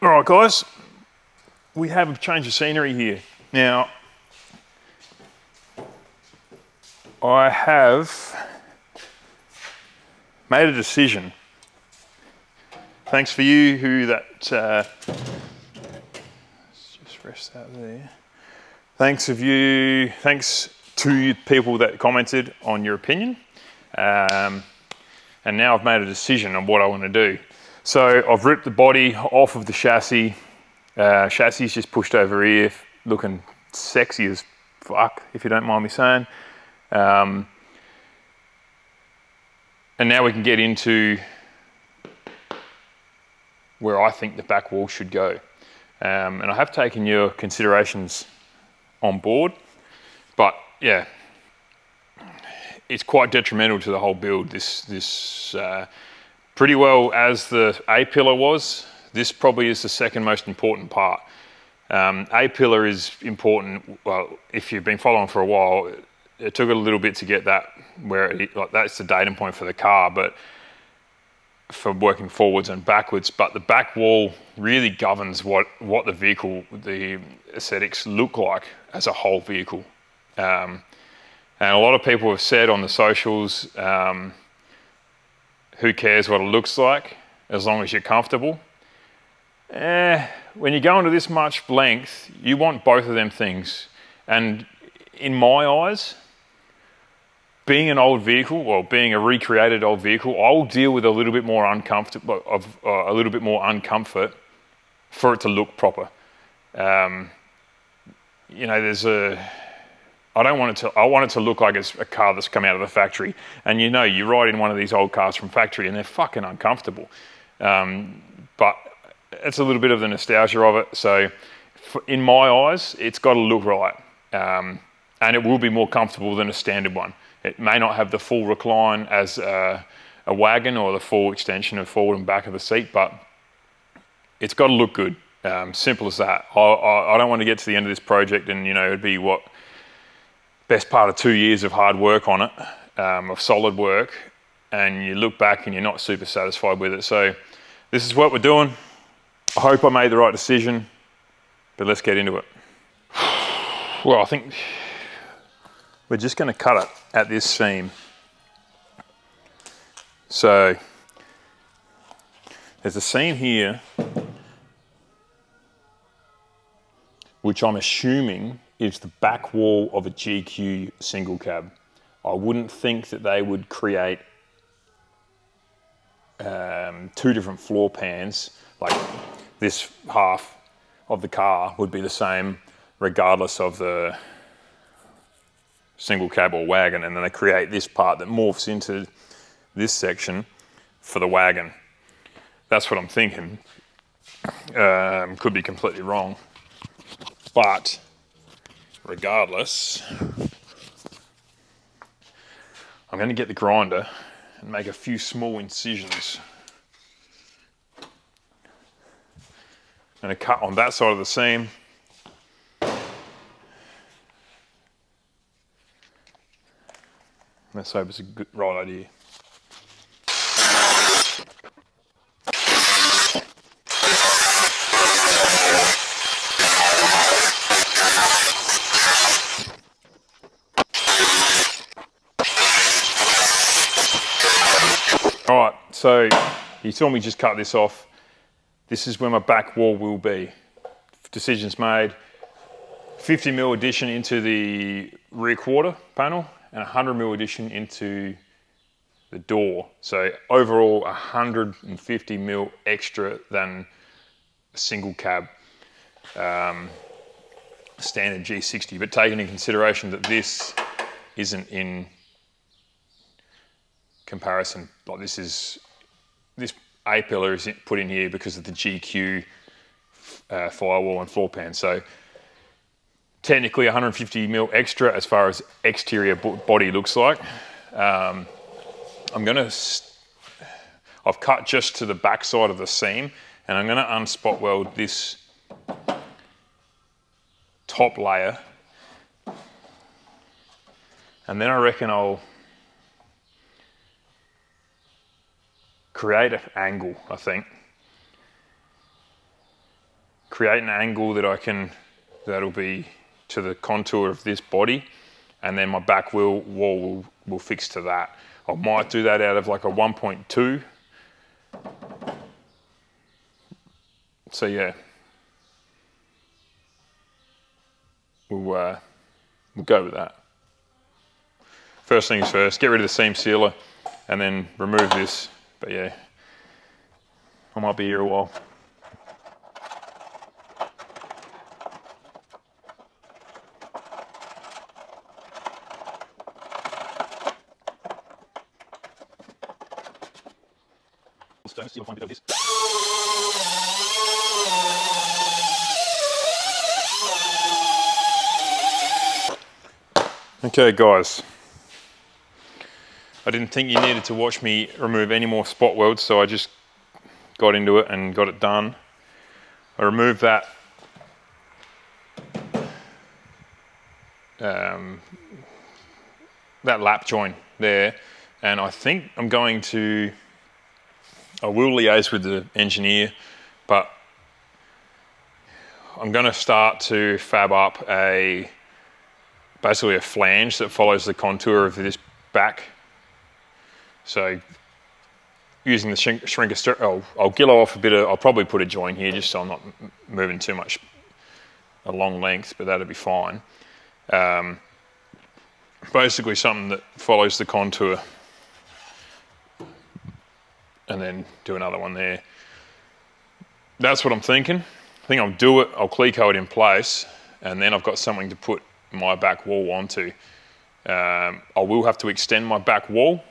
All right, guys, we have a change of scenery here. Now, I have made a decision. Thanks for you who let's just rest that there. Thanks to you people that commented on your opinion. And now I've made a decision on what I want to do. So I've ripped the body off of the chassis. Chassis is just pushed over here, looking sexy as fuck, if you don't mind me saying. And now we can get into where I think the back wall should go. And I have taken your considerations on board, but yeah, it's quite detrimental to the whole build. This pretty well as the A-pillar was, this probably is the second most important part. A-pillar is important, well, if you've been following for a while, it took a little bit to get that where like that's the datum point for the car, but for working forwards and backwards. But the back wall really governs what the vehicle, the aesthetics look like as a whole vehicle. And a lot of people have said on the socials, who cares what it looks like as long as you're comfortable? When you go into this much length, you want both of them things. And in my eyes, being an old vehicle, or being a recreated old vehicle, I'll deal with a little bit more uncomfort for it to look proper. You know, I want it to look like it's a car that's come out of the factory. And you know, you ride in one of these old cars from factory and they're fucking uncomfortable. But it's a little bit of the nostalgia of it. So in my eyes, it's got to look right. And it will be more comfortable than a standard one. It may not have the full recline as a wagon or the full extension of forward and back of the seat, but it's got to look good. Simple as that. I don't want to get to the end of this project and, you know, it'd be best part of 2 years of hard work on it, of solid work, and you look back and you're not super satisfied with it. So this is what we're doing. I hope I made the right decision, but let's get into it. Well, I think we're just going to cut it at this seam. So there's a seam here, which I'm assuming is the back wall of a GQ single cab. I wouldn't think that they would create two different floor pans, like this half of the car would be the same regardless of the single cab or wagon, and then they create this part that morphs into this section for the wagon. That's what I'm thinking. Could be completely wrong, but regardless, I'm going to get the grinder and make a few small incisions. I'm going to cut on that side of the seam. Let's hope it's a good, right idea. All right, so you saw me just cut this off. This is where my back wall will be. Decisions made. 50mm addition into the rear quarter panel and 100mm addition into the door. So overall 150mm extra than a single cab standard G60, but taking into consideration that this isn't in comparison, like this A-pillar is put in here because of the GQ firewall and floor pan. So technically 150mm extra as far as exterior body looks like. I've cut just to the back side of the seam, and I'm gonna unspot weld this top layer. And then I reckon I'll create an angle, I think. create an angle that'll be to the contour of this body, and then my back wall will fix to that. I might do that out of like a 1.2. So yeah, we'll go with that. First things first, get rid of the seam sealer and then remove this. But yeah, I might be here a while. Okay guys, I didn't think you needed to watch me remove any more spot welds, so I just got into it and got it done. I removed that that lap joint there, and I think I will liaise with the engineer, but I'm going to start to fab up basically a flange that follows the contour of this back. So using the shrinker, I'll gillo off a bit I'll probably put a joint here just so I'm not moving too much a long length, but that'll be fine. Basically something that follows the contour, and then do another one there. That's what I'm thinking. I think I'll do it, I'll cleco it in place, and then I've got something to put my back wall onto. I will have to extend my back wall,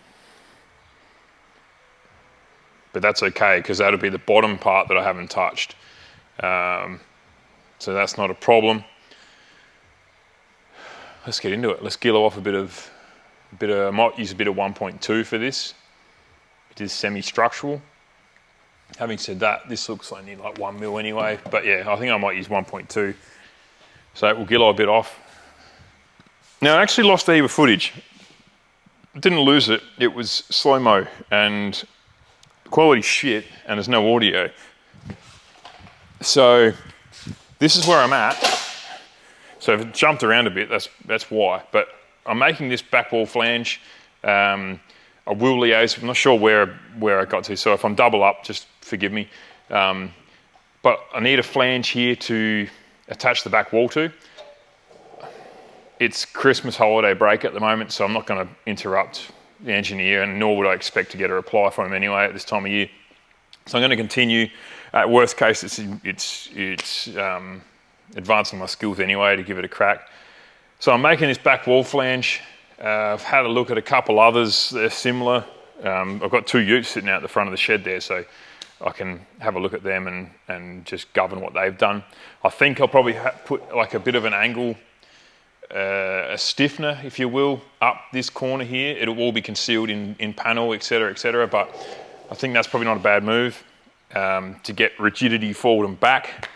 but that's okay because that'll be the bottom part that I haven't touched. So that's not a problem. Let's get into it. Let's gillo off a bit of, I might use a bit of 1.2 for this. It is semi-structural. Having said that, this looks only like 1 mil anyway, but yeah, I think I might use 1.2. So we'll gillo a bit off. Now I actually lost a heap of footage. Didn't lose it, it was slow-mo and quality shit, and there's no audio. So this is where I'm at. So if it jumped around a bit, that's why. But I'm making this back wall flange. I will liaise, I'm not sure where I got to, so if I'm double up, just forgive me. But I need a flange here to attach the back wall to. It's Christmas holiday break at the moment, so I'm not going to interrupt the engineer, and nor would I expect to get a reply from him anyway at this time of year. So I'm going to continue. At worst case, it's advancing my skills anyway to give it a crack. So I'm making this back wall flange. I've had a look at a couple others that are similar. I've got 2 utes sitting out the front of the shed there, so I can have a look at them and just govern what they've done. I think I'll probably put like a bit of an angle, a stiffener, if you will, up this corner here. It'll all be concealed in panel, etc., but I think that's probably not a bad move to get rigidity forward and back.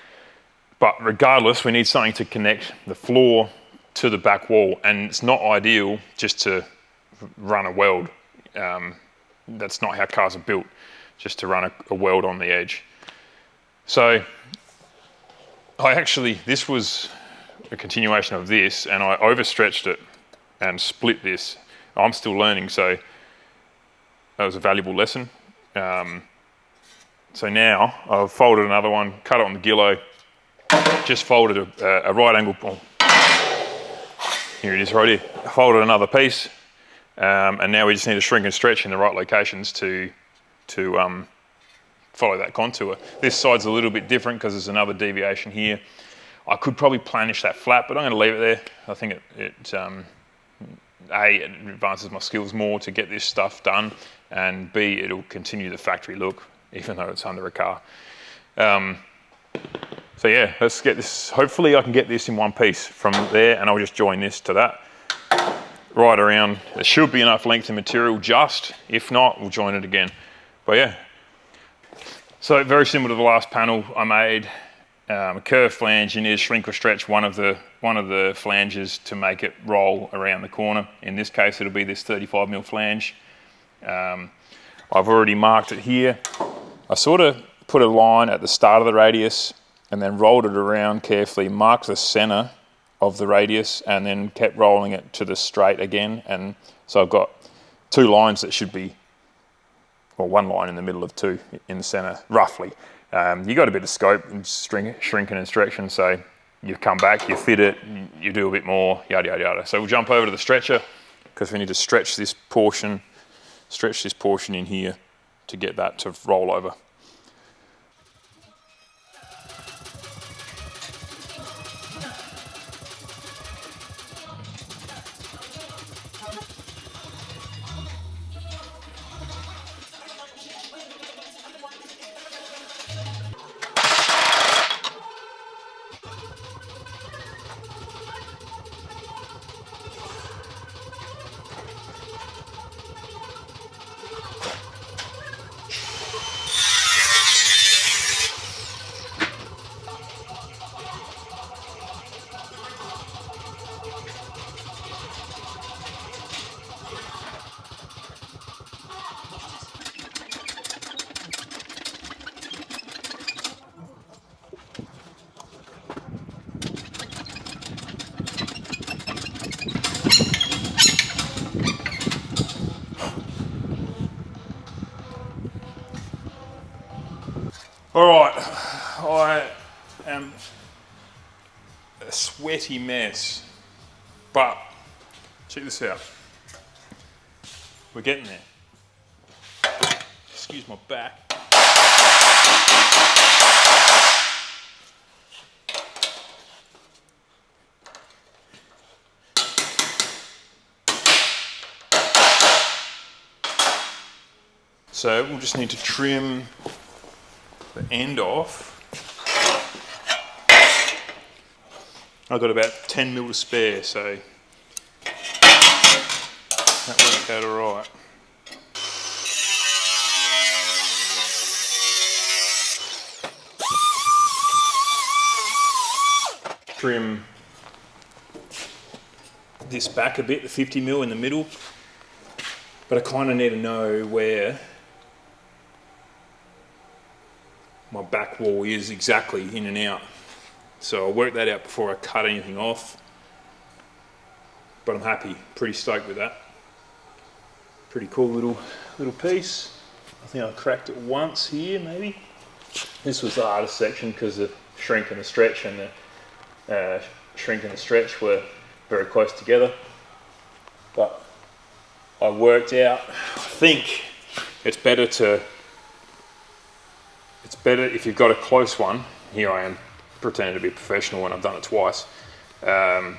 But regardless, we need something to connect the floor to the back wall, and it's not ideal just to run a weld. That's not how cars are built, just to run a weld on the edge. So this was a continuation of this, and I overstretched it and split this. I'm still learning, so that was a valuable lesson. So now I've folded another one, cut it on the gillo, just folded a right angle. Here it is right here. Folded another piece, and now we just need to shrink and stretch in the right locations to follow that contour. This side's a little bit different because there's another deviation here. I could probably planish that flat, but I'm going to leave it there. I think it advances my skills more to get this stuff done, and B, it'll continue the factory look, even though it's under a car. So yeah, let's get this. Hopefully I can get this in one piece from there, and I'll just join this to that. Right around, there should be enough length of material just. If not, we'll join it again. But yeah. So very similar to the last panel I made. A curved flange, you need to shrink or stretch one of the flanges to make it roll around the corner. In this case, it'll be this 35mm flange. I've already marked it here. I sort of put a line at the start of the radius and then rolled it around carefully, marked the center of the radius, and then kept rolling it to the straight again. And so I've got 2 lines that should be, well, 1 line in the middle of 2 in the center, roughly. You got a bit of scope and shrinking and stretching, so you come back, you fit it, you do a bit more, yada, yada, yada. So we'll jump over to the stretcher, because we need to stretch this portion in here to get that to roll over. All right, I am a sweaty mess, but check this out. We're getting there. Excuse my back. So we'll just need to trim the end off. I've got about 10 mil to spare, so that worked out all right. Trim this back a bit, the 50 mil in the middle, but I kind of need to know where my back wall is exactly in and out. So I'll work that out before I cut anything off. But I'm happy, pretty stoked with that. Pretty cool little piece. I think I cracked it once here, maybe. This was the hardest section because the shrink and the stretch and the shrink and the stretch were very close together. But I worked out, I think it's better if you've got a close one. Here I am pretending to be professional when I've done it twice. On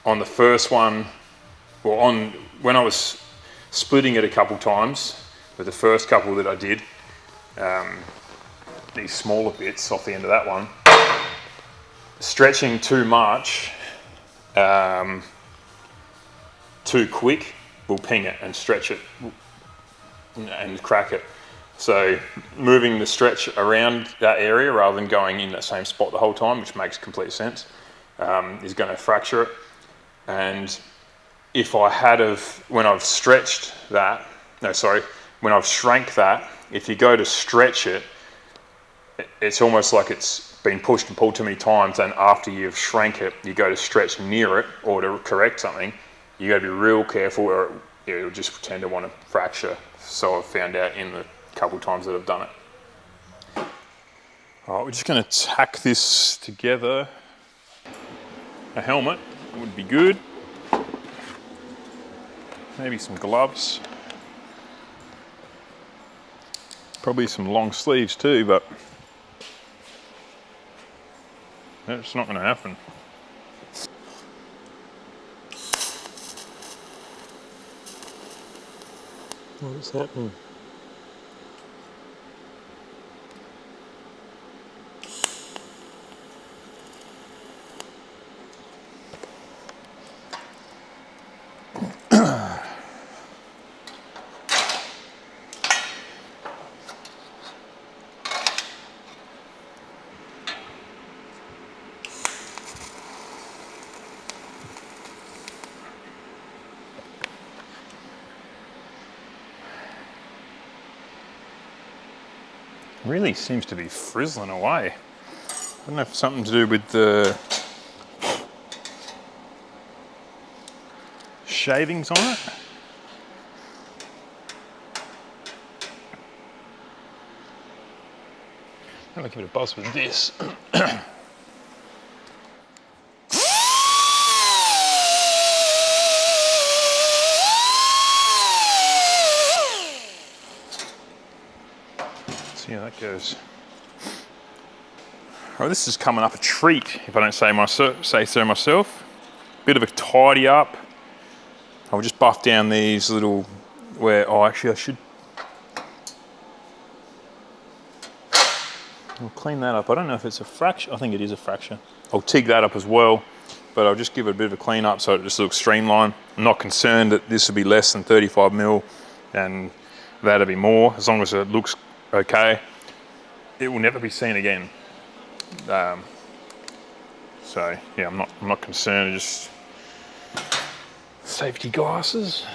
the first one, when I was splitting it a couple times, with the first couple that I did, these smaller bits off the end of that one, stretching too much, too quick, will ping it and stretch it and crack it. So moving the stretch around that area rather than going in that same spot the whole time, which makes complete sense, is going to fracture it. And if I had when I've shrank that, if you go to stretch it, it's almost like it's been pushed and pulled too many times, and after you've shrank it, you go to stretch near it or to correct something, you got to be real careful or it'll just tend to want to fracture. So I've found out in the couple times that I've done it. All right, we're just going to tack this together. A helmet would be good. Maybe some gloves. Probably some long sleeves too, but that's not going to happen. What is happening? Really seems to be frizzling away. I don't know if it's something to do with the shavings on it. I'm gonna give it a buzz with this. See how that goes. Oh, this is coming up a treat, if I don't say so myself. Bit of a tidy up. I'll just buff down these little, oh actually I should. I'll clean that up. I don't know if it's a fracture. I think it is a fracture. I'll TIG that up as well, but I'll just give it a bit of a clean up so it just looks streamlined. I'm not concerned that this will be less than 35 mil and that'll be more, as long as it looks okay. It will never be seen again. So yeah, I'm not concerned. Just safety glasses.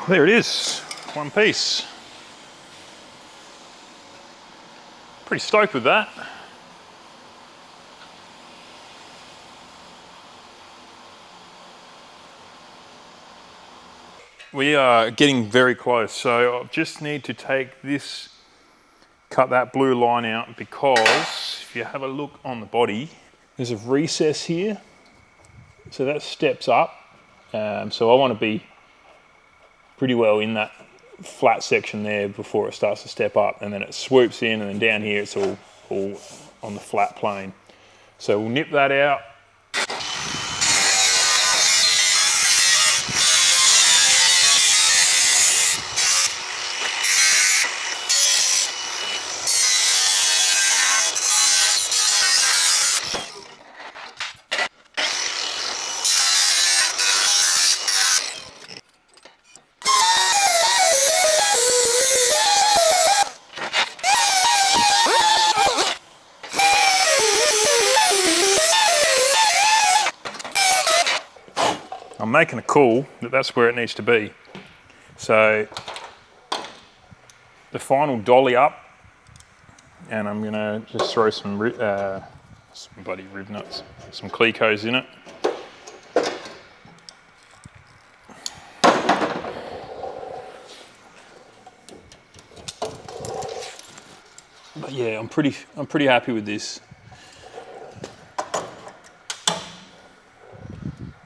There it is, one piece. Pretty stoked with that. We are getting very close, so I just need to take this, cut that blue line out, because if you have a look on the body, there's a recess here, so that steps up. So I want to be pretty well in that flat section there before it starts to step up, and then it swoops in, and then down here it's all on the flat plane. So we'll nip that out. I'm making a call that that's where it needs to be. So the final dolly up, and I'm gonna just throw some bloody rib nuts, some Clecos in it. But yeah, I'm pretty happy with this.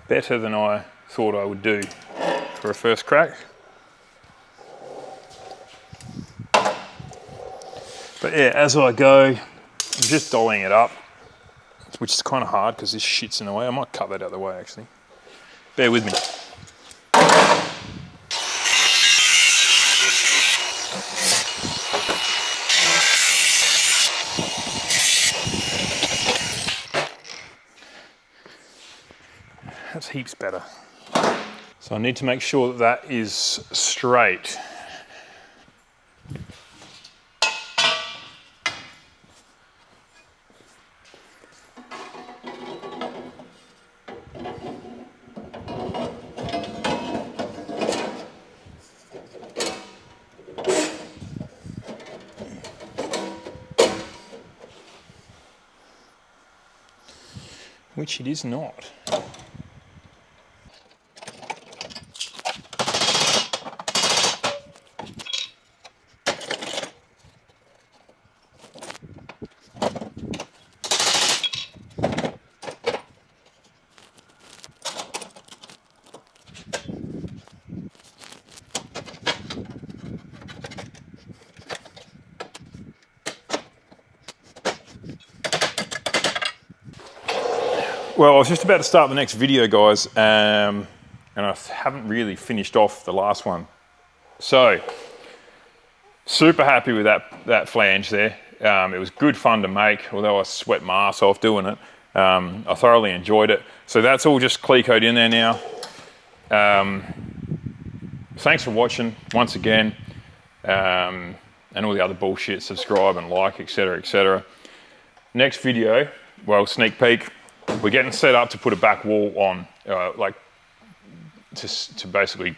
Better than I thought I would do for a first crack. But yeah, as I go, I'm just dollying it up, which is kind of hard because this shit's in the way. I might cut that out of the way actually. Bear with me. That's heaps better. So I need to make sure that that is straight. Which it is not. Well, I was just about to start the next video, guys, and I haven't really finished off the last one. So, super happy with that flange there. It was good fun to make, although I sweat my ass off doing it. I thoroughly enjoyed it. So that's all just clear-coat in there now. Thanks for watching once again, and all the other bullshit. Subscribe and like, etc., etc. Next video, well, sneak peek. We're getting set up to put a back wall on, like to basically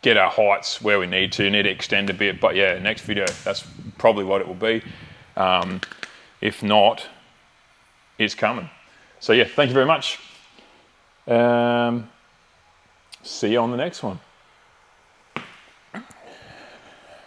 get our heights where we need to. Need to extend a bit, but yeah, next video, that's probably what it will be. If not, it's coming. So yeah, thank you very much. See you on the next one.